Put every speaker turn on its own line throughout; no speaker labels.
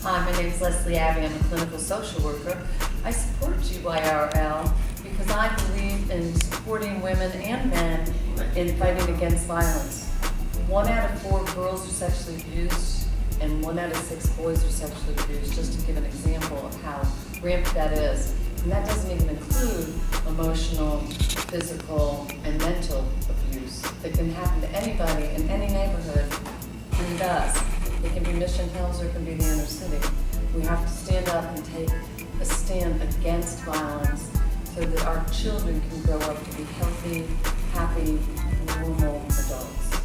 Hi, my name is Ms.E. I'm a clinical social worker. I support GYRL because I believe in supporting women and men in fighting against violence. 1 out of 4 girls are sexually abused and 1 out of 6 boys are sexually abused, just to give an example of how rampant that is. And that doesn't even include emotional, physical, and mental abuse that can happen to anybody in any neighborhood, and it does. It can be Mission Hills or it can be the inner city. We have to stand up and take a stand against violence so that our children can grow up to be healthy, happy, normal adults.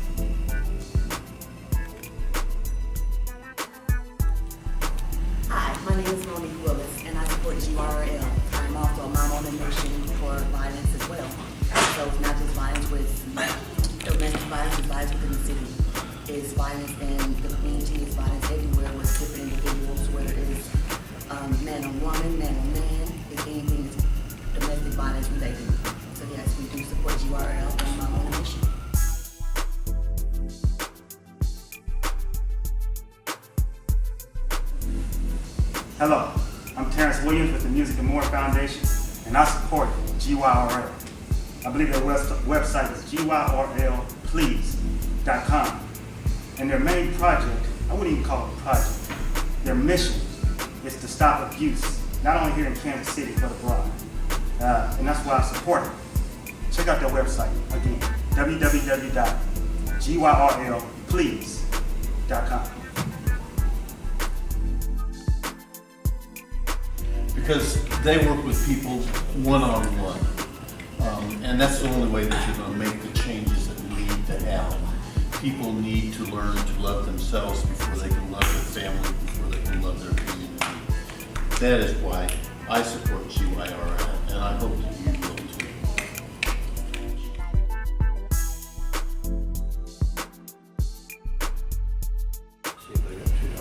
Hi, my name is Monique Willis, and I support GYRL. I'm also a mom on a mission for violence as well. So it's not just violence with domestic violence, it's violence within the city. It's violence in the community, it's violence everywhere with different individuals, whether it's man on woman, man on man, if anything is domestic violence related. So yes, we do support GYRL and mom on a mission.
Hello, I'm Terrence Williams with the Music and More Foundation, and I support GYRL. I believe their website is gyrlplease.com. And their main project, I wouldn't even call it a project, their mission is to stop abuse, not only here in Kansas City, but abroad. And that's why I support it. Check out their website, again, www.gyrlplease.com.
Because they work with people one-on-one. And that's the only way that you're going to make the changes that we need to have. People need to learn to love themselves before they can love their family, before they can love their community. That is why I support GYRL, and I hope that you will too.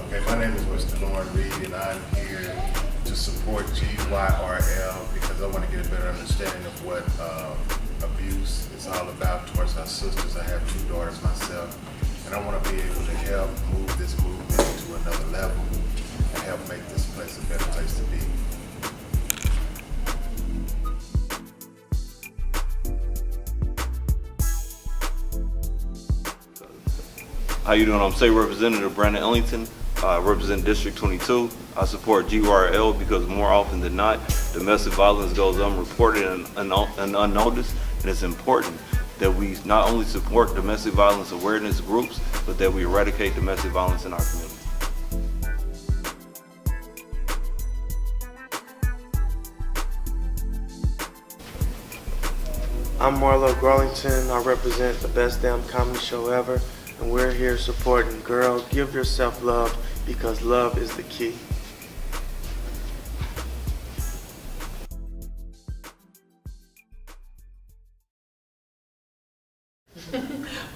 Okay, my name is Mr. Lauren Reed, and I'm here to support GYRL because I want to get a better understanding of what abuse is all about towards our sisters. I have 2 daughters myself, and I want to be able to help move this movement to another level and help make this place a better place to be.
How you doing? I'm State Representative Brandon Ellington. I represent District 22. I support GYRL because more often than not, domestic violence goes unreported and unnoticed, and it's important that we not only support domestic violence awareness groups, but that we eradicate domestic violence in our community.
I'm Marlo Garlington. I represent the Best Damn Comedy Show Ever, and we're here supporting Girl, Give Yourself Love, because love is the key.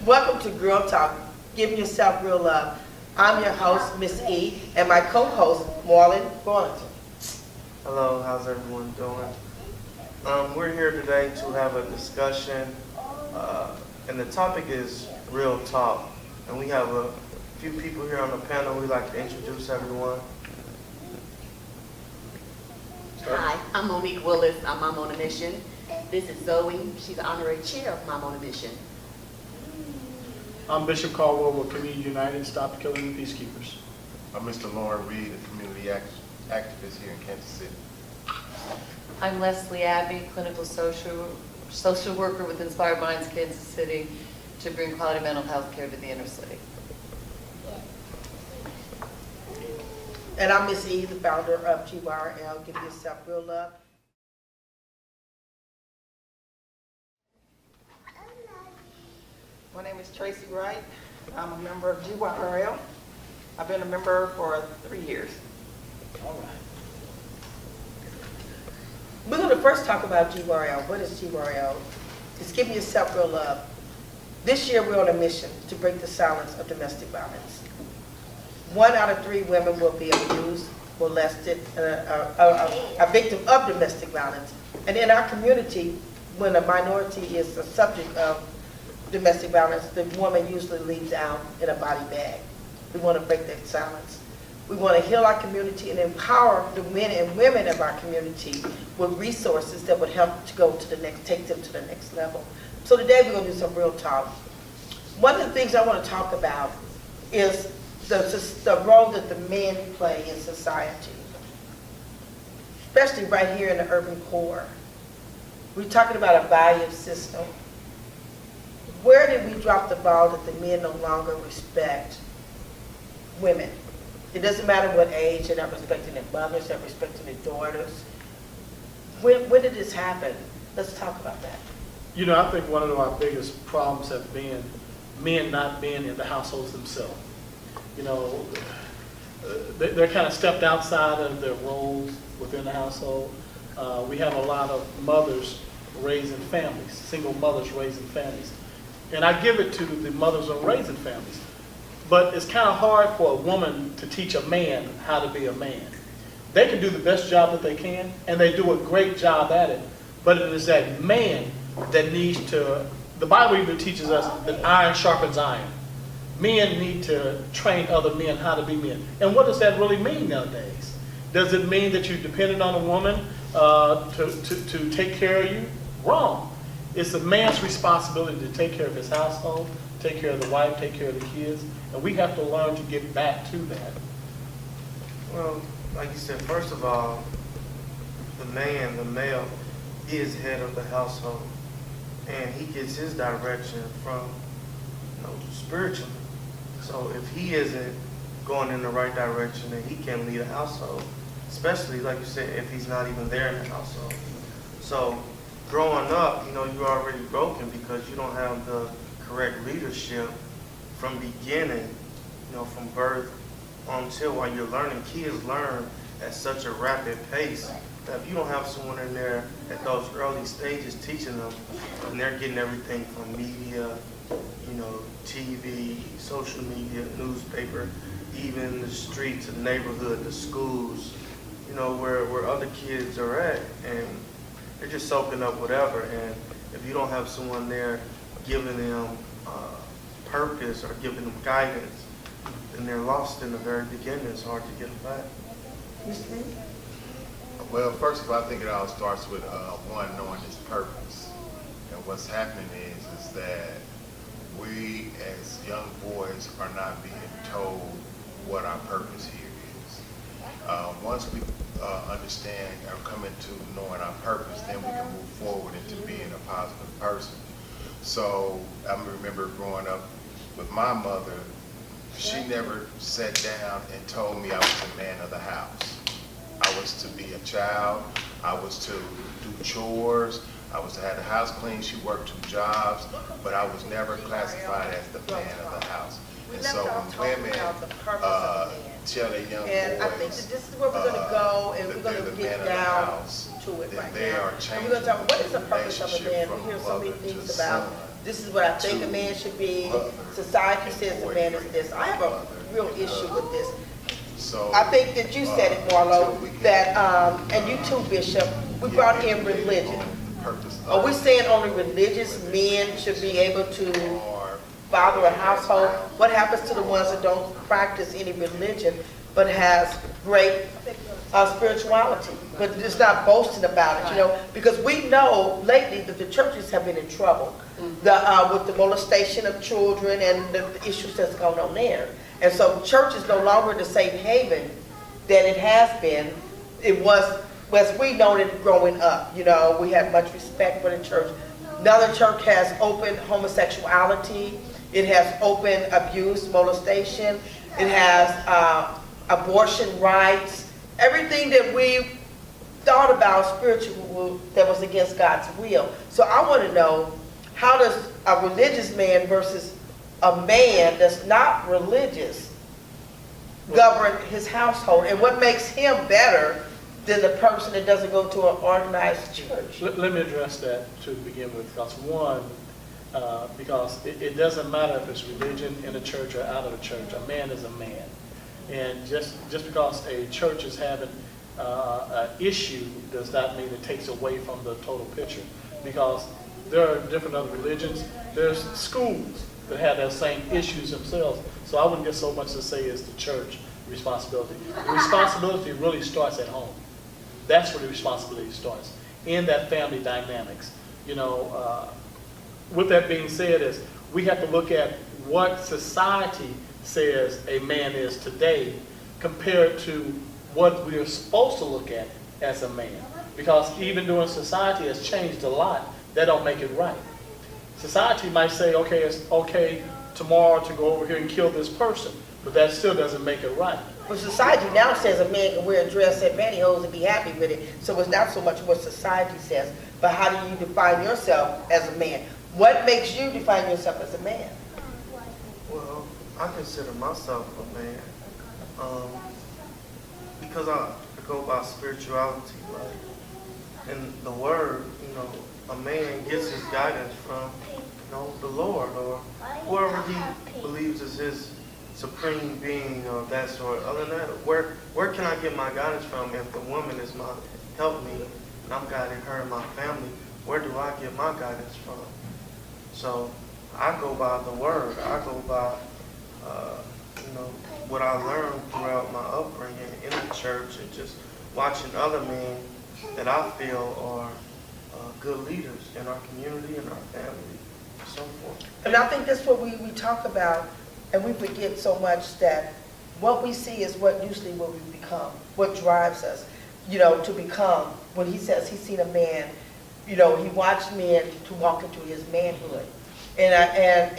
Welcome to Girl Talk, Give Yourself Real Love. I'm your host, Ms.E, and my co-host, Marlon Garlington.
Hello, how's everyone doing? We're here today to have a discussion, and the topic is real talk. And we have a few people here on the panel. We'd like to introduce everyone.
Hi, I'm Monique Willis. I'm Mom on a Mission. This is Zoe. She's the honorary chair of Mom on a Mission.
I'm Bishop Caldwell with Community United, Stop Killing the Peacekeepers.
I'm Mr. Lauren Reed, a community activist here in Kansas City.
I'm Ms.E, clinical social worker with Inspired Minds Kansas City to bring quality mental health care to the inner city.
And I'm Ms.E, the founder of GYRL, Give Yourself Real Love. My name is Tracy Wright. I'm a member of GYRL. I've been a member for 3 years.
All right.
We're going to first talk about GYRL. What is GYRL? It's giving yourself real love. This year we're on a mission to break the silence of domestic violence. 1 out of 3 women will be abused, molested, a victim of domestic violence. And in our community, when a minority is the subject of domestic violence, the woman usually leaves out in a body bag. We want to break that silence. We want to heal our community and empower the men and women of our community with resources that would help to go to the next, take them to the next level. So today we're going to do some real talk. One of the things I want to talk about is the role that the men play in society, especially right here in the urban core. We're talking about a value system. Where did we drop the ball that the men no longer respect women? It doesn't matter what age, they're not respecting their mothers, they're respecting their daughters. When did this happen? Let's talk about that.
You know, I think one of our biggest problems have been men not being in the households themselves. You know, they're kind of stepped outside of their roles within the household. We have a lot of mothers raising families, single mothers raising families. And I give it to the mothers who are raising families. But it's kind of hard for a woman to teach a man how to be a man. They can do the best job that they can, and they do a great job at it. But it is that man that needs to, the Bible even teaches us that iron sharpens iron. Men need to train other men how to be men. And what does that really mean nowadays? Does it mean that you're dependent on a woman to take care of you? Wrong. It's a man's responsibility to take care of his household, take care of the wife, take care of the kids, and we have to learn to get back to that.
Well, like you said, first of all, the male, is head of the household, and he gets his direction from, spiritually. So if he isn't going in the right direction, then he can't lead a household, especially, like you said, if he's not even there in the household. So growing up, you're already broken because you don't have the correct leadership from beginning, from birth until while you're learning. Kids learn at such a rapid pace that if you don't have someone in there at those early stages teaching them, and they're getting everything from media, TV, social media, newspaper, even the streets, the neighborhood, the schools, where other kids are at, and they're just soaking up whatever. And if you don't have someone there giving them purpose or giving them guidance, then they're lost in the very beginning. It's hard to get them back.
Ms.E?
Well, first of all, I think it all starts with one knowing his purpose. And what's happening is that we as young boys are not being told what our purpose here is. Once we understand or come into knowing our purpose, then we can move forward into being a positive person. So I remember growing up with my mother, she never sat down and told me I was the man of the house. I was to be a child, I was to do chores, I was to have the house clean. She worked 2 jobs, but I was never classified as the man of the house. And so when women tell their young boys,
and I think that this is where we're going to go, and we're going to get down to it right now. And we're going to talk about what is the purpose of a man. We hear so many things about, this is what I think a man should be. Society says a man is this. I have a real issue with this.
So
I think that you said it, Marlo, that, and you too, Bishop, we brought in religion. Are we saying only religious men should be able to father a household? What happens to the ones that don't practice any religion but has great spirituality, but just not boasting about it, because we know lately that the churches have been in trouble with the molestation of children and the issues that's going on there. And so church is no longer the safe haven that it has been. It was, as we known it growing up, we had much respect for the church. Now the church has open homosexuality. It has open abuse, molestation. It has abortion rights. Everything that we thought about spiritual that was against God's will. So I want to know, how does a religious man versus a man that's not religious govern his household? And what makes him better than the person that doesn't go to an organized church?
Let me address that to begin with, because one, because it doesn't matter if it's religion in a church or out of a church. A man is a man. And just because a church is having an issue does not mean it takes away from the total picture. Because there are different other religions. There's schools that have those same issues themselves. So I wouldn't get so much to say it's the church responsibility. The responsibility really starts at home. That's where the responsibility starts, in that family dynamics. You know, with that being said, is we have to look at what society says a man is today compared to what we are supposed to look at as a man. Because even though society has changed a lot, that don't make it right. Society might say, okay, it's okay tomorrow to go over here and kill this person, but that still doesn't make it right.
Well, society now says a man can wear a dress and pantyhose and be happy with it. So it's not so much what society says, but how do you define yourself as a man? What makes you define yourself as a man?
Well, I consider myself a man because I go by spirituality, right? In the Word, you know, a man gets his guidance from, you know, the Lord or whoever he believes is his supreme being of that sort. Other than that, where can I get my guidance from if the woman is my help me and I'm guiding her and my family? Where do I get my guidance from? So I go by the Word. I go by, you know, what I learned throughout my upbringing in the church and just watching other men that I feel are good leaders in our community and our family and so forth.
And I think that's what we talk about, and we forget so much that what we see is what usually what we become, what drives us, you know, to become. When he says he's seen a man, you know, he watched men to walk into his manhood. And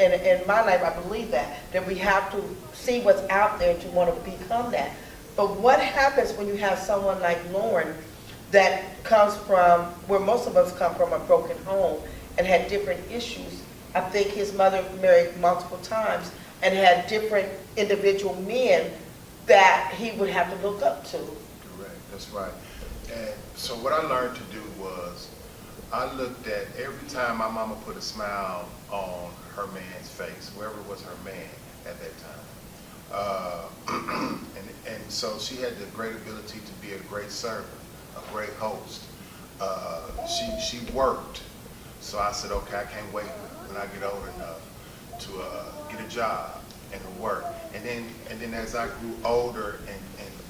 in my life, I believe that we have to see what's out there to want to become that. But what happens when you have someone like Lauren that comes from, where most of us come from, a broken home and had different issues? I think his mother married multiple times and had different individual men that he would have to look up to.
Correct, that's right. And so what I learned to do was, I looked at every time my mama put a smile on her man's face, whoever was her man at that time. And so she had the great ability to be a great servant, a great host. She worked. So I said, okay, I can't wait when I get old enough to get a job and to work. And then as I grew older and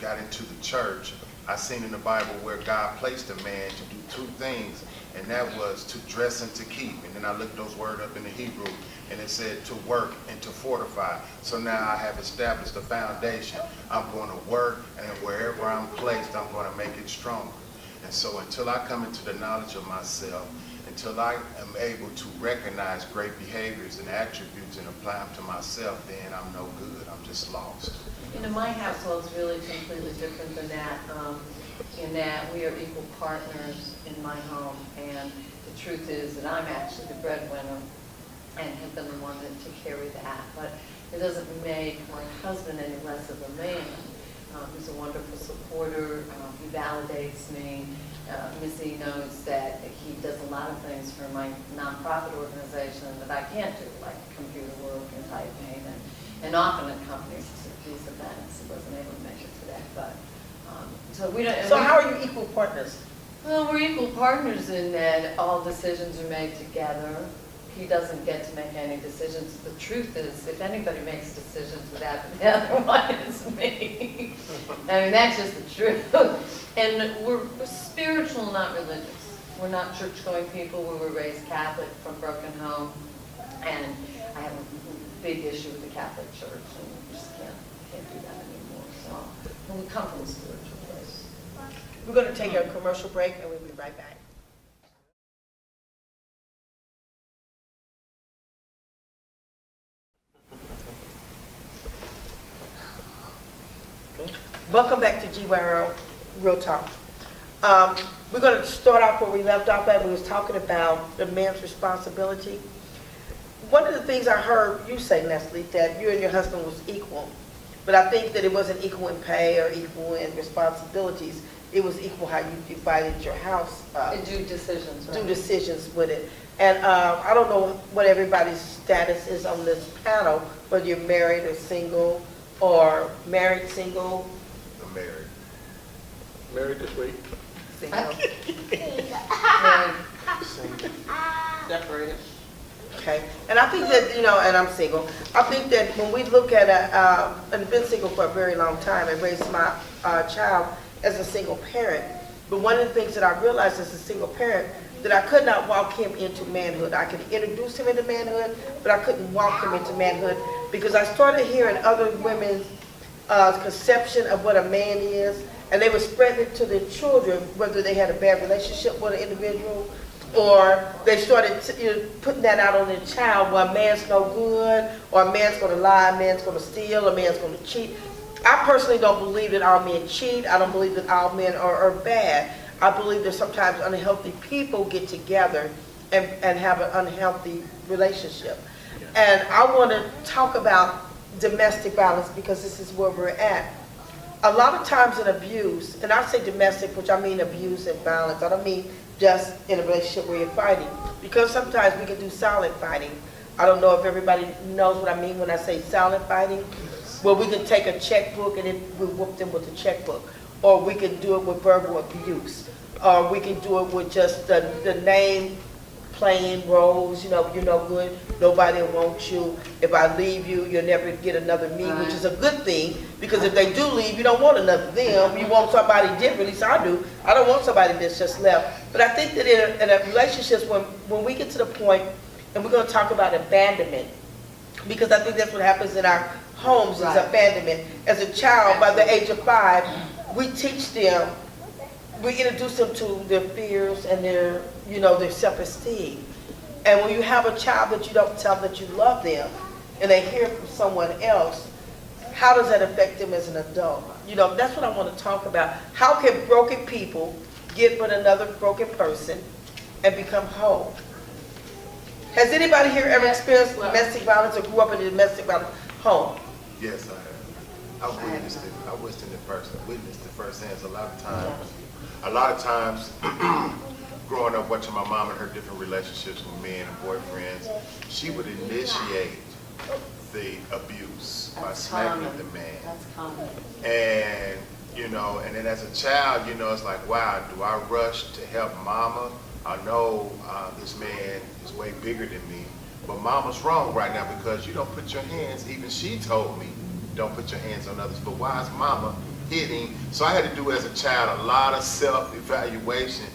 got into the church, I seen in the Bible where God placed a man to do two things, and that was to dress and to keep. And then I looked those words up in the Hebrew, and it said to work and to fortify. So now I have established a foundation. I'm going to work, and wherever I'm placed, I'm going to make it stronger. And so until I come into the knowledge of myself, until I am able to recognize great behaviors and attributes and apply them to myself, then I'm no good. I'm just lost.
You know, my household is really completely different than that, in that we are equal partners in my home, and the truth is that I'm actually the breadwinner and have been the one to carry that. But it doesn't make my husband any less of a man. He's a wonderful supporter. He validates me. Ms.E knows that he does a lot of things for my nonprofit organization that I can't do, like computer work and typing, and often accompanies these events. He wasn't able to make it today, but so we don't.
So how are you equal partners?
Well, we're equal partners in that all decisions are made together. He doesn't get to make any decisions. The truth is, if anybody makes decisions without the other one, it's me. I mean, that's just the truth. And we're spiritual, not religious. We're not church-going people. We were raised Catholic from broken home, and I have a big issue with the Catholic Church, and we just can't do that anymore. So, and we come from a spiritual place.
We're going to take a commercial break, and we'll be right back. Welcome back to GYRL Real Talk. We're going to start off where we left off at. We was talking about the man's responsibility. one of the things I heard you say, Nestle, that you and your husband was equal, but I think that it wasn't equal in pay or equal in responsibilities. It was equal how you divided your house up.
And do decisions, right?
Do decisions with it. And I don't know what everybody's status is on this panel, whether you're married or single, or married, single,
I'm married.
Married this week.
single.
Married.
Separated. Okay, and I think that, and I'm single, I think that when we look at and been single for a very long time and raised my child as a single parent, but one of the things that I realized as a single parent, that I could not walk him into manhood. I could introduce him into manhood, but I couldn't walk him into manhood because I started hearing other women's conception of what a man is, and they were spreading it to their children, whether they had a bad relationship with an individual, or they started putting that out on their child, well, a man's no good, or a man's going to lie, a man's going to steal, a man's going to cheat. I personally don't believe that all men cheat. I don't believe that all men are bad. I believe that sometimes unhealthy people get together and have an unhealthy relationship. And I want to talk about domestic violence because this is where we're at. A lot of times in abuse, and I say domestic, which I mean abuse and violence, I don't mean just in a relationship where you're fighting, because sometimes we can do silent fighting. I don't know if everybody knows what I mean when I say silent fighting, where we can take a checkbook and then we whoop them with a checkbook, or we can do it with verbal abuse, or we can do it with just the name playing roles, you're no good, nobody will want you. If I leave you, you'll never get another me,
Right.
which is a good thing, because if they do leave, you don't want another them, you want somebody different, at least I do. I don't want somebody that's just left. But I think that in a relationship, when we get to the point, and we're going to talk about abandonment, because I think that's what happens in our homes is
Right.
abandonment. As a child, by the age of 5, we teach them, we introduce them to their fears and their self-esteem. And when you have a child that you don't tell that you love them, and they hear from someone else, how does that affect them as an adult? That's what I want to talk about. How can broken people get with another broken person and become whole? Has anybody here ever experienced domestic violence or grew up in a domestic violence home?
Yes, I have. I witnessed it firsthand. A lot of times, growing up watching my mom and her different relationships with men and boyfriends, she would initiate the abuse by smacking the man.
That's common.
And, and then as a child, it's like, wow, do I rush to help mama? I know this man is way bigger than me, but mama's wrong right now because you don't put your hands, even she told me, don't put your hands on others, but why is mama hitting? So I had to do as a child a lot of self-evaluation,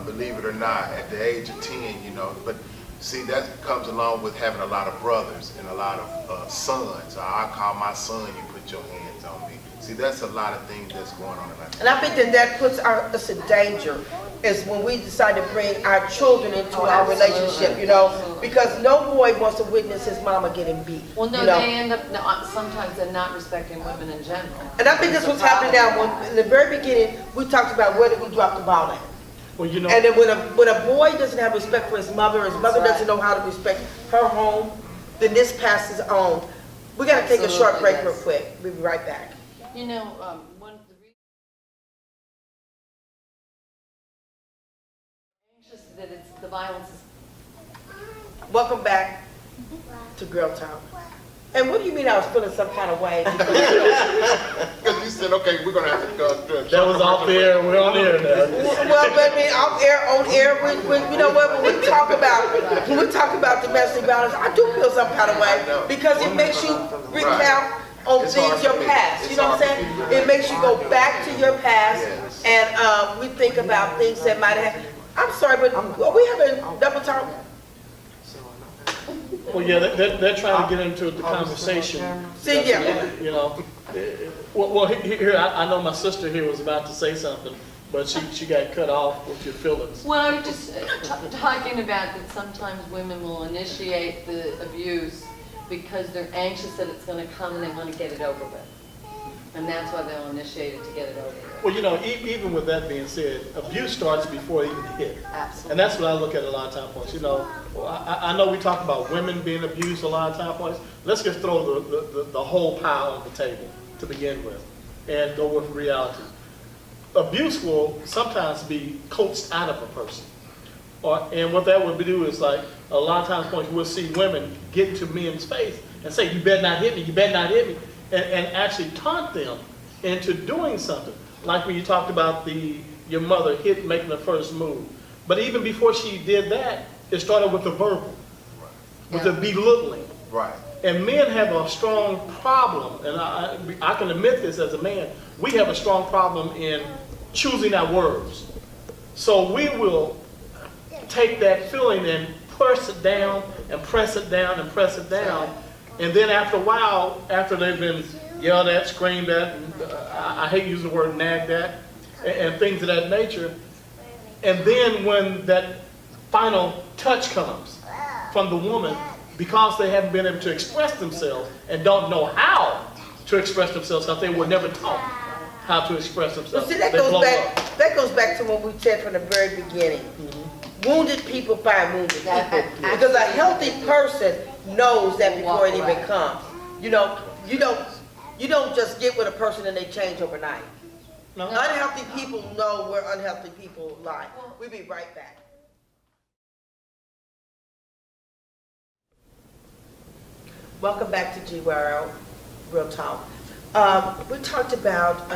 believe it or not, at the age of 10, but see, that comes along with having a lot of brothers and a lot of sons. I call my son, you put your hands on me. See, that's a lot of things that's going on in life.
And I think that puts us in danger is when we decide to bring our children into our relationship, because no boy wants to witness his mama getting beat.
Well, no, they end up, sometimes they're not respecting women in general.
And I think that's what's happening now. When, in the very beginning, we talked about where did we drop the ball at.
Well,
And then when a boy doesn't have respect for his mother doesn't know how to respect her home, then this passes on. We got to take a short break real quick. We'll be right back.
One of the reasons anxious that the violence is.
Welcome back to Girl Talk. And what do you mean I was feeling some kind of way?
Because you said, okay, we're going to have to go through it.
that was off there, we're on air now.
Well, but I mean, off air, on air, you know what, when we talk about domestic violence, I do feel some kind of way because it makes you recount on
It's
things,
hard
your
for me.
past,
It's
you know what I'm
hard
saying?
for me.
It makes you go back to your past
Yes.
and we think about things that might have, I'm sorry, but are we having double talk?
Well, yeah, they're trying to get into the conversation.
See, yeah.
Well, here, I know my sister here was about to say something, but she got cut off with your feelings.
Well, I'm just talking about that sometimes women will initiate the abuse because they're anxious that it's going to come and they want to get it over with. And that's why they'll initiate it to get it over with.
Well, you know, even with that being said, abuse starts before it even hit.
Absolutely.
And that's what I look at a lot of time points. You know, I know we talk about women being abused a lot of time points. Let's just throw the whole pile on the table to begin with and go with reality. Abuse will sometimes be coaxed out of a person. And what that would do is, like, a lot of times points we'll see women get into men's face and say, you better not hit me, you better not hit me, and actually taunt them into doing something. Like when you talked about your mother making the first move. But even before she did that, it started with the verbal, with the belittling.
Right.
And men have a strong problem, and I can admit this as a man, we have a strong problem in choosing our words. So we will take that feeling and press it down and press it down and press it down. And then after a while, after they've been yelled at, screamed at, and, I hate using the word nagged at, and things of that nature. And then when that final touch comes from the woman, because they haven't been able to express themselves and don't know how to express themselves, because they were never taught how to express
But
themselves.
see, that
They
goes
blow
back,
up.
that goes back to what we said from the very beginning. Wounded people find wounded people. Because a healthy person knows that before it even comes. You know, you don't just get with a person and they change overnight.
No?
Unhealthy people know where unhealthy people lie. We'll be right back. Welcome back to GYRL Real Talk. We talked about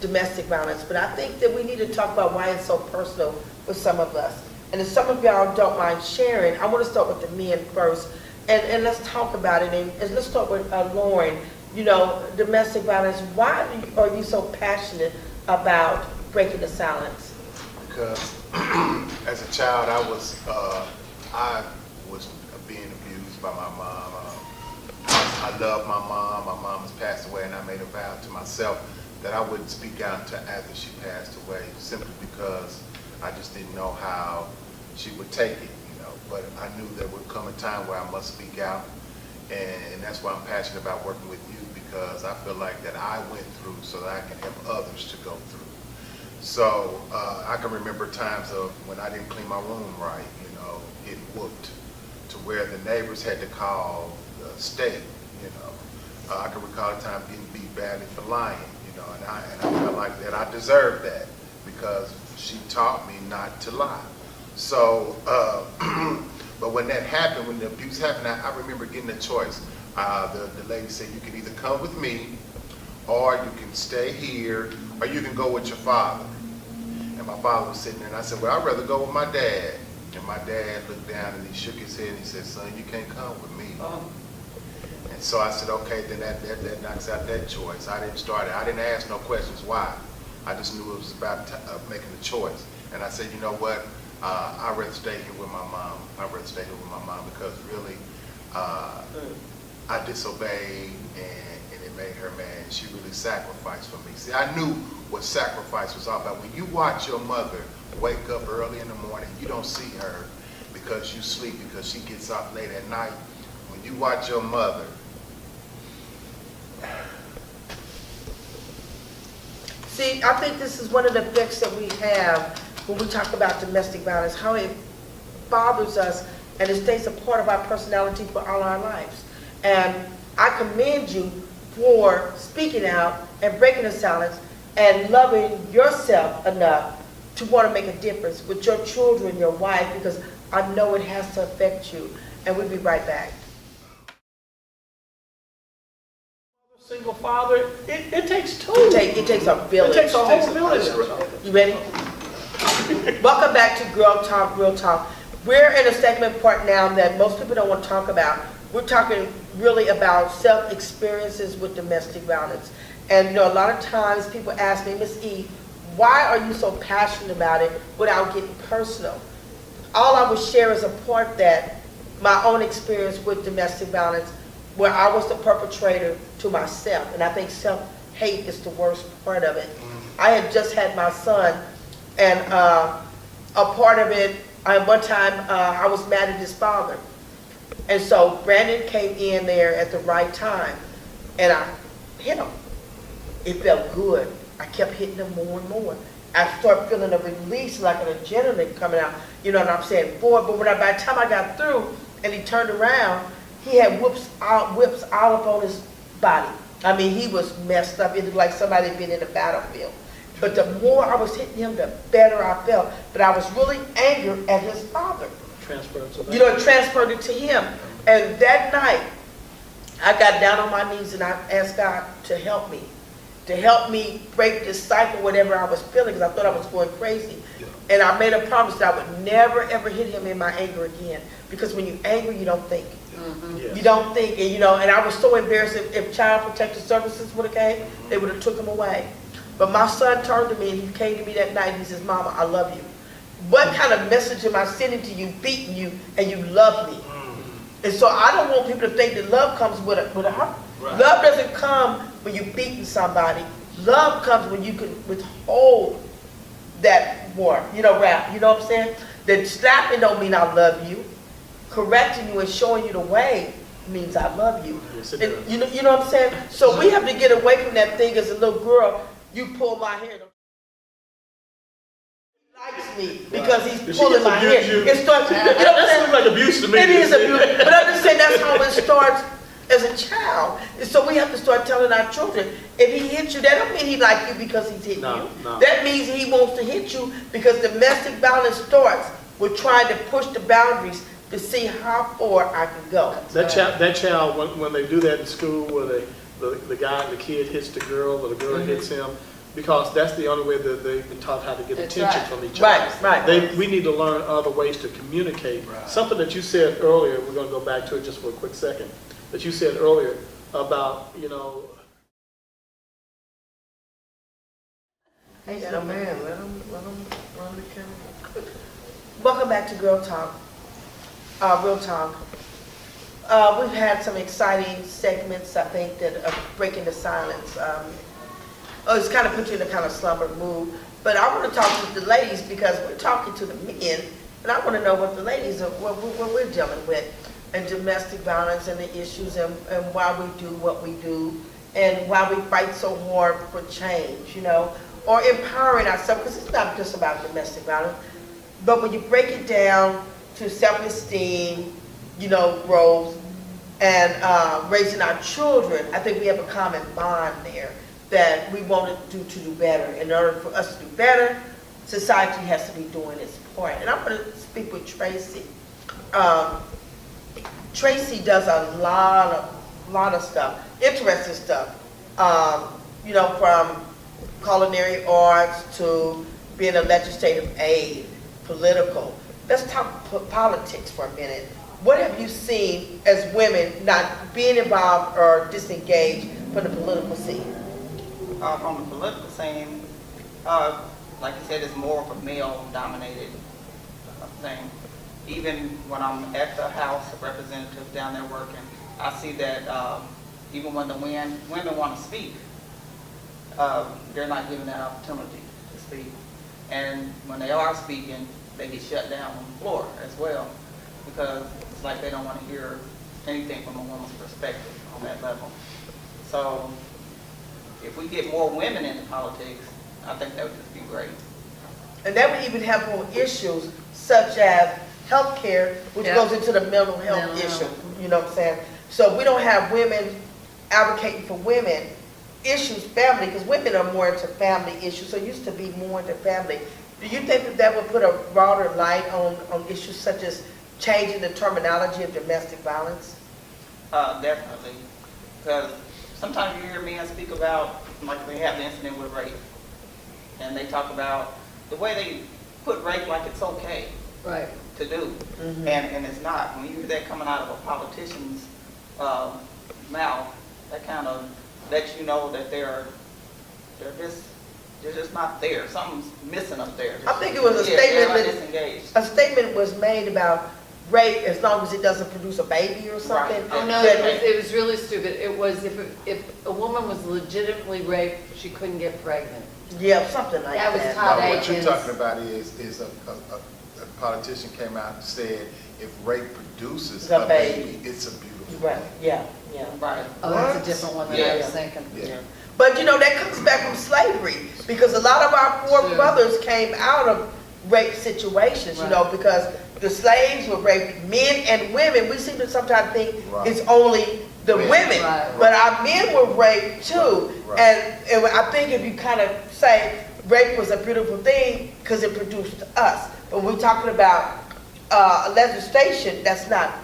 domestic violence, but I think that we need to talk about why it's so personal with some of us. And if some of y'all don't mind sharing, I want to start with the men first, and let's talk about it. And let's start with Lauren. You know, domestic violence. Why are you so passionate about breaking the silence?
Because as a child, I was being abused by my mom. I love my mom. My mom has passed away, and I made a vow to myself that I wouldn't speak out until after she passed away, simply because I just didn't know how she would take it, you know. But I knew there would come a time where I must speak out, and that's why I'm passionate about working with you, because I feel like that I went through so that I can help others to go through. So I can remember times of when I didn't clean my room right, you know, getting whooped, to where the neighbors had to call the state, you know. I can recall a time getting beat badly for lying, you know, and I felt like that I deserved that because she taught me not to lie. So, but when that happened, when the abuse happened, I remember getting a choice. The lady said, you can either come with me, or you can stay here, or you can go with your father. And my father was sitting there, and I said, well, I'd rather go with my dad. And my dad looked down and he shook his head and he said, son, you can't come with me. And so I said, okay, then that knocks out that choice. I didn't ask no questions why. I just knew it was about making a choice. And I said, you know what, I'd rather stay here with my mom. I'd rather stay here with my mom because really I disobeyed and it made her mad. She really sacrificed for me. See, I knew what sacrifice was all about. When you watch your mother wake up early in the morning, you don't see her because you sleep, because she gets off late at night. When you watch your mother,
See, I think this is one of the effects that we have when we talk about domestic violence, how it bothers us and it stays a part of our personality for all our lives. And I commend you for speaking out and breaking the silence and loving yourself enough to want to make a difference with your children, your wife, because I know it has to affect you. And we'll be right back.
Single father, it takes two.
It takes a village.
It takes a whole village.
You ready? Welcome back to Girl Talk, Real Talk. We're in a segment part now that most people don't want to talk about. We're talking really about self-experiences with domestic violence. And you know, a lot of times people ask me, Ms.E, why are you so passionate about it without getting personal? All I would share is a part that my own experience with domestic violence, where I was the perpetrator to myself. And I think self-hate is the worst part of it. I had just had my son, and a part of it, one time I was mad at his father. And so Brandon came in there at the right time, and I hit him. it felt good. I kept hitting him more and more. I started feeling a release, like an adrenaline coming out, you know what I'm saying, boy, but by the time I got through and he turned around, he had whips all up on his body. I mean, he was messed up. It looked like somebody had been in the battlefield. But the more I was hitting him, the better I felt. But I was really angry at his father.
Transferred to that.
You know, it transferred it to him. And that night, I got down on my knees and I asked God to help me break this cycle, whatever I was feeling, because I thought I was going crazy.
Yeah.
And I made a promise that I would never, ever hit him in my anger again. Because when you're angry, you don't think.
Yes.
You don't think, and you know, and I was so embarrassed if Child Protective Services would have came, they would have took him away. But my son turned to me and he came to me that night and he says, Mama, I love you. What kind of message am I sending to you, beating you, and you love me? And so I don't want people to think that love comes with a heart.
Right.
Love doesn't come when you're beating somebody. Love comes when you can withhold that war, you know, rap, you know what I'm saying? That slapping don't mean I love you. Correcting you and showing you the way means I love you.
Yes, it
And
does.
you know what I'm saying? So we have to get away from that thing as a little girl. You pull my hair. He likes me because he's
Did she
pulling
just
my
abuse
hair.
you?
It starts, you know what I'm
That
saying?
seems like abuse to me.
It is abuse, but I'm just saying that's how it starts as a child. And so we have to start telling our children, if he hits you, that don't mean he like you because he's hitting
No,
you.
no.
That means he wants to hit you because domestic violence starts with trying to push the boundaries to see how far I can go.
That child, when they do that in school, where the guy, the kid hits the girl, or the girl hits him, because that's the only way that they've been taught how to get
That's
attention
right.
from each
Right,
other.
right.
We need to learn other ways to communicate. Something that you said earlier, we're going to go back to it just for a quick second, that you said earlier about, you know.
Hey, young man, let him run the camera. Welcome back to Girl Talk, Real Talk. We've had some exciting segments, I think, that are breaking the silence. It's kind of put you in a kind of slumber mood. But I want to talk to the ladies because we're talking to the men, and I want to know what the ladies are, what we're dealing with, and domestic violence and the issues, and why we do what we do, and why we fight so hard for change, you know, or empowering ourselves, because it's not just about domestic violence, but when you break it down to self-esteem, you know, growth, and raising our children, I think we have a common bond there that we want to do better. In order for us to do better, society has to be doing its part. And I'm going to speak with Tracy. Tracy does a lot of stuff, interesting stuff. You know, from culinary arts to being a legislative aide, political. Let's talk politics for a minute. What have you seen as women not being involved or disengaged from the political scene?
From the political scene, like you said, it's more of a male-dominated thing. Even when I'm at the House of Representatives down there working, I see that even when the women want to speak, they're not given that opportunity to speak. And when they are speaking, they get shut down on the floor as well, because it's like they don't want to hear anything from a woman's perspective on that level. So if we get more women into politics, I think that would just be great.
And that would even have more issues such as healthcare, which
Yeah.
goes into the mental health
Mental
issue.
health.
You know what I'm saying? So we don't have women advocating for women issues, family, because women are more into family issues. So it used to be more into family. Do you think that that would put a broader light on issues such as changing the terminology of domestic violence?
Definitely, because sometimes you hear men speak about, like they have the incident with rape, and they talk about the way they put rape like it's okay
Right.
to do, and it's not. When you hear that coming out of a politician's mouth, that kind of lets you know that they're just not there. Something's missing up there.
I think it was a
Yeah,
statement
they're
that
disengaged.
a statement was made about rape as long as it doesn't produce a baby or something.
Right.
Oh, no,
That-
it was really stupid. It was if a woman was legitimately raped, she couldn't get pregnant.
Yeah, something like
That
that.
was Todd
No, what you're
Aikens.
talking about is a politician came out and said, if rape produces
The
a
baby.
baby, it's a beautiful
Right, yeah, yeah.
Right.
Oh, that's a different one than I was thinking.
Yeah.
But you know, that comes back from slavery, because a lot of our
Sure.
forefathers came out of rape situations, you know, because the slaves were raping men and women. We seem to sometimes think it's only the women,
Right.
but our men were raped too. And I think if you kind of say rape was a beautiful thing because it produced us, but we're talking about legislation, that's not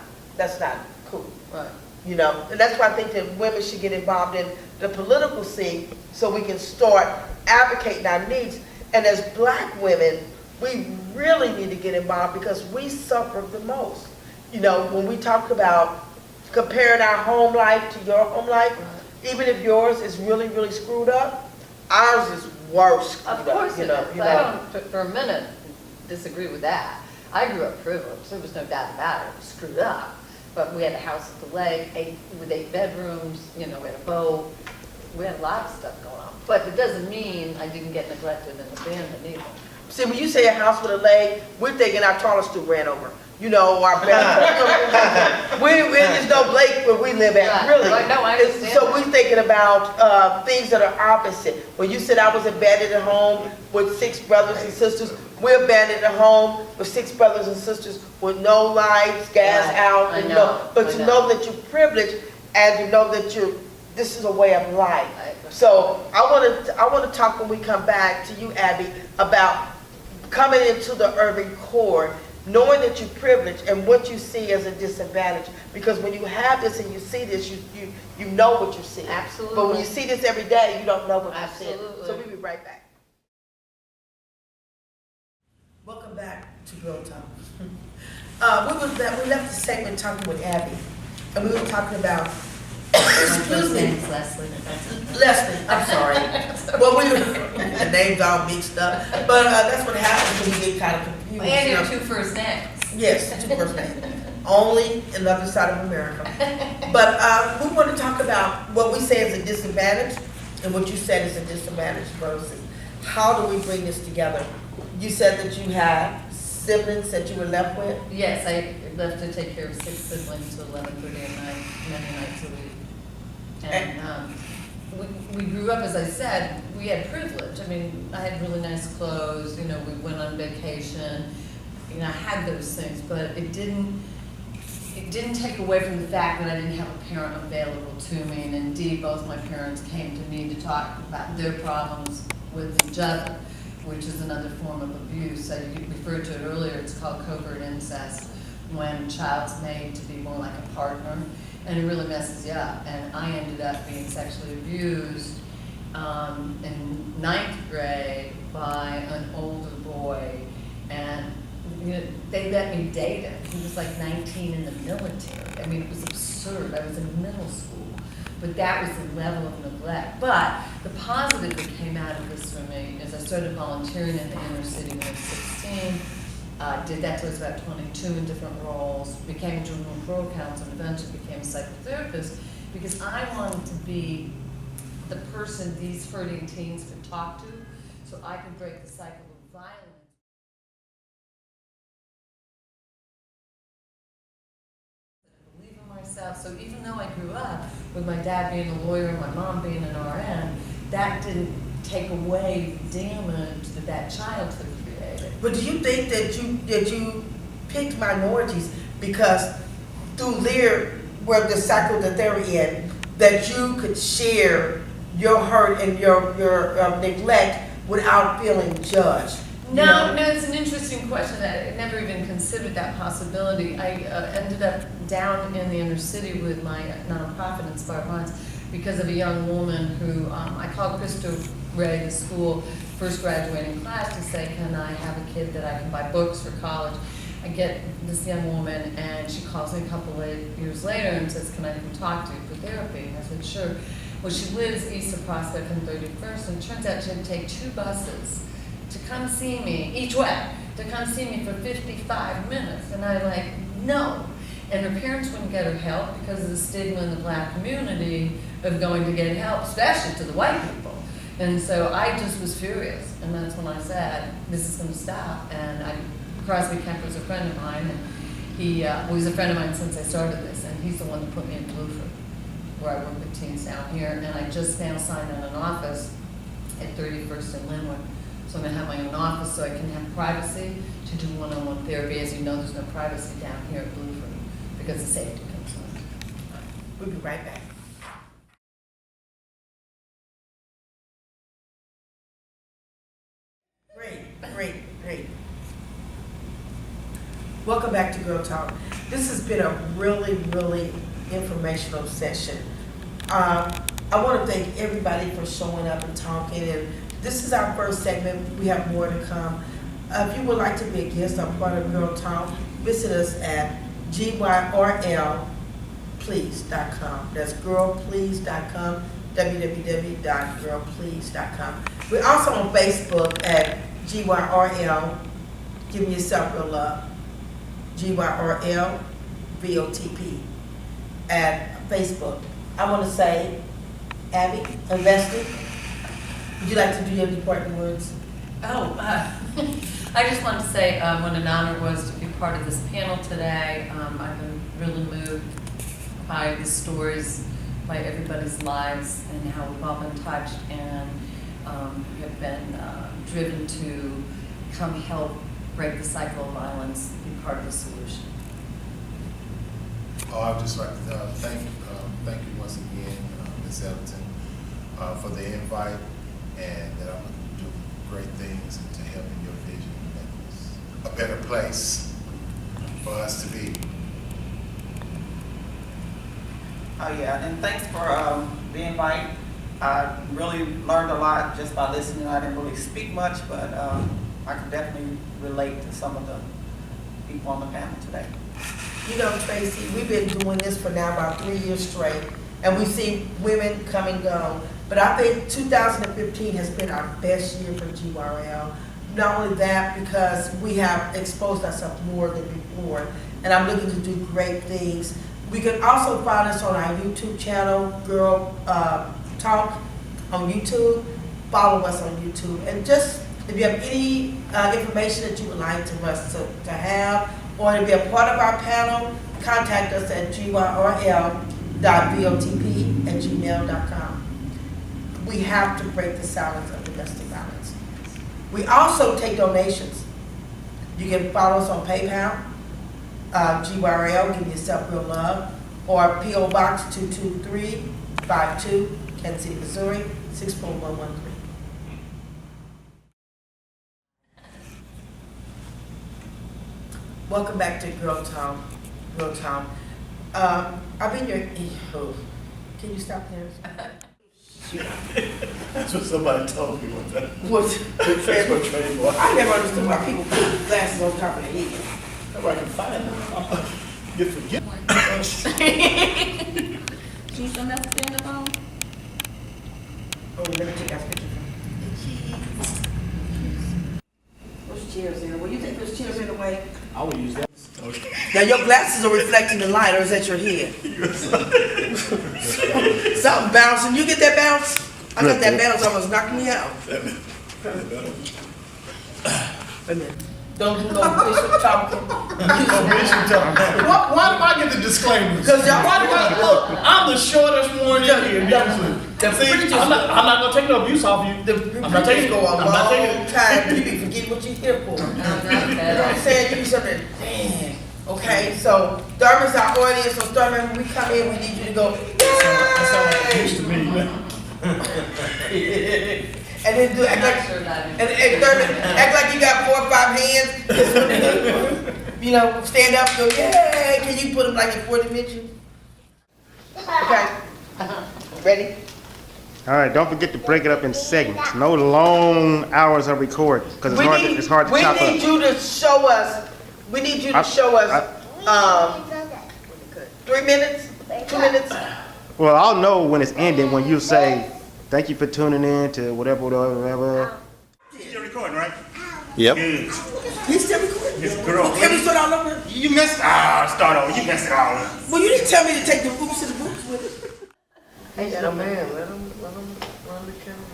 cool.
Right.
You know, and that's why I think that women should get involved in the political scene so we can start advocating our needs. And as black women, we really need to get involved because we suffer the most. You know, when we talk about comparing our home life to your home life, even if yours is really, really screwed up, ours is worse.
Of course
you
it
know,
is.
you
I
know.
don't, for a minute, disagree with that. I grew up privileged, there was no doubt about it, it was screwed up. But we had a house at the lake, with 8 bedrooms, you know, we had a boat, we had a lot of stuff going on. But it doesn't mean I didn't get neglected and abandoned either.
See, when you say a house with a lake, we're thinking our Charleston ran over. You know, our best. There's no lake where we live at,
Right.
really.
Right, no, I understand
So
that.
we're thinking about things that are opposite. When you said I was abandoned at home with 6 brothers and sisters, we're abandoned at home with 6 brothers and sisters with no lights, gas
Right.
out.
I
and
know,
but
I
to
know.
know that you're privileged and to know that this is a way of life.
Right.
So I want to talk when we come back to you, Abby, about coming into the urban core, knowing that you're privileged and what you see as a disadvantage. Because when you have this and you see this, you know what you see.
Absolutely.
But when you see this every day, you don't know what you see.
Absolutely.
So we'll be right back. Welcome back to GOTA. We left the segment talking with Abby, and we were talking about, excuse me,
Name's Leslie.
Leslie, I'm sorry. Well, the names all mixed up, but that's what happens when you get kind of confused.
And
you
your
know.
2 first names.
Yes, 2 first names. Only in the other side of America. But we want to talk about what we say is a disadvantage and what you said is a disadvantage versus how do we bring this together? You said that you had siblings that you were left with?
Yes, I left to take care of 6 siblings till 11:30 at night, many nights a week. And we grew up, as I said, we had privilege. I mean, I had really nice clothes, you know, we went on vacation, you know, I had those things, but it didn't take away from the fact that I didn't have a parent available to me. And indeed, both my parents came to me to talk about their problems with each other, which is another form of abuse. You referred to it earlier, it's called covert incest, when a child's made to be more like a partner, and it really messes you up. And I ended up being sexually abused in 9th grade by an older boy, and you know, they let me date him. He was like 19 in the military. I mean, it was absurd. I was in middle school. But that was the level of neglect. But the positive that came out of this for me is I started volunteering in the inner city when I was 16. Did that till I was about 22 in different roles. Became a juvenile parole counselor and eventually became a psychotherapist because I wanted to be the person these hurting teens could talk to so I could break the cycle of violence. Myself. So even though I grew up with my dad being a lawyer and my mom being an RN, that didn't take away the damage that childhood created.
But do you think that you picked minorities because through where the cycle that they're in, that you could share your hurt and your neglect without feeling judged?
No, it's an interesting question. I never even considered that possibility. I ended up down in the inner city with my nonprofit, Inspired Minds, because of a young woman who I called Crystal Ray, the school first graduating class, to say, can I have a kid that I can buy books for college? I get this young woman, and she calls me a couple of years later and says, can I come talk to you for therapy? And I said, sure. Well, she lives east of Prospect and 31st, and it turns out she had to take 2 buses to come see me, each way, to come see me for 55 minutes. And I'm like, no. And her parents wouldn't get her help because of the stigma in the black community of going to get help, especially to the white people. And so I just was furious. And that's when I said, this is going to stop. And Crosby Kemp was a friend of mine. he's a friend of mine since I started this, and he's the one that put me in Blueford, where I work with teens down here, and I just now signed on an office at 31st and Linwood. So I'm gonna have my own office so I can have privacy to do one-on-one therapy. As you know, there's no privacy down here at Blueford because of safety concerns.
We'll be right back. Great. Welcome back to Girl Talk. This has been a really informational session. I want to thank everybody for showing up and talking, and this is our first segment. We have more to come. If you would like to be a guest on part of Girl Talk, visit us at GYRLplease.com. That's girlplease.com, www.girlplease.com. We're also on Facebook at GYRL, Give Yourself Real Love, GYRL VOTP at Facebook. I want to say, Abby, investor, would you like to do your departing words?
I just want to say what an honor it was to be part of this panel today. I've been really moved by the stories, by everybody's lives, and how we've all been touched and have been driven to come help break the cycle of violence, be part of the solution.
I would just like to thank you once again, Ms. Everton, for the invite, and that I'm going to do great things and to help in your vision and make this a better place for us to be.
Oh, yeah, and thanks for the invite. I really learned a lot just by listening. I didn't really speak much, but I can definitely relate to some of the people on the panel today.
You know, Tracy, we've been doing this for now about 3 years straight, and we see women come and go. But I think 2015 has been our best year for GYRL. Not only that, because we have exposed ourselves more than before, and I'm looking to do great things. We can also find us on our YouTube channel, Girl Talk on YouTube. Follow us on YouTube, and just if you have any information that you would like us to have, or to be a part of our panel, contact us at gyrl.votp@gmail.com. We have to break the silence of domestic violence. We also take donations. You can follow us on PayPal, GYRL, Give Yourself Real Love, or P.O. Box 22352, Kansas City, Missouri, 64113. Welcome back to Girl Talk. I've been your Can you stop there?
That's what somebody told me one time.
What?
That's what training was.
I never understood why people put glasses on top of their head.
Nobody can find them. You forget.
Can you send that to stand up on?
Oh, let me take that picture. Those chairs in. Will you take those chairs in away?
I will use that. Okay.
Now your glasses are reflecting the light, or is that your head? Something bouncing. You get that bounce? I got that bounce. Almost knocked me out. Wait a minute. Don't do no bishop talking.
Why do I get the disclaimers?
Because y'all,
Why do I look? I'm the shortest one in here. See, I'm not gonna take no abuse off you. I'm not taking it.
go a
I'm not taking
long
it.
time. You be forgetting what you're here for. You know what I'm saying? You be something. Damn. Okay, so Thurman's our audience. So Thurman, when we come in, we need you to go.
That sounds like abuse to me.
And then do act like, and Thurman, act like you got 4 or 5 hands. You know, stand up, go, yay! Can you put them like in 4 dimensions? Okay. Ready?
All right, don't forget to break it up in segments. No long hours of recording, because it's hard to chop
We need
up.
you to show us. We need you to show us 3 minutes, 2 minutes.
Well, I'll know when it's ending when you say, thank you for tuning in to whatever. You're still recording, right?
Yep.
Good.
You still recording?
It's girl.
Can we start all over?
You messed start over. You messed it all up.
Well, you didn't tell me to take the boots to the boots with it.
Hey, young man, let him run the camera.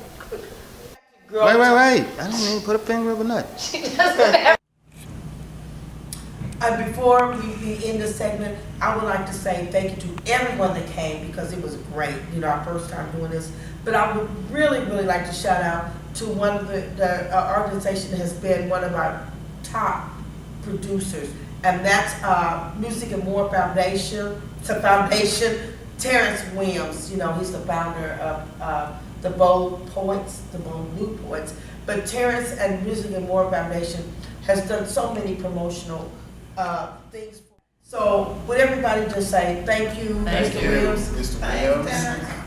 Wait. I didn't even put a finger up a nut.
Before we end this segment, I would like to say thank you to everyone that came because it was great, you know, our first time doing this. But I would really, really like to shout out to one of the organization that has been one of our top producers, and that's Music and More Foundation. It's a foundation. Terrence Williams, you know, he's the founder of the Bold Poets, the Bold New Poets. But Terrence and Music and More Foundation has done so many promotional things. So would everybody just say thank you,
Thank
Mr.
you.
Williams?
Mr.
Thanks,
Williams.
Terrence.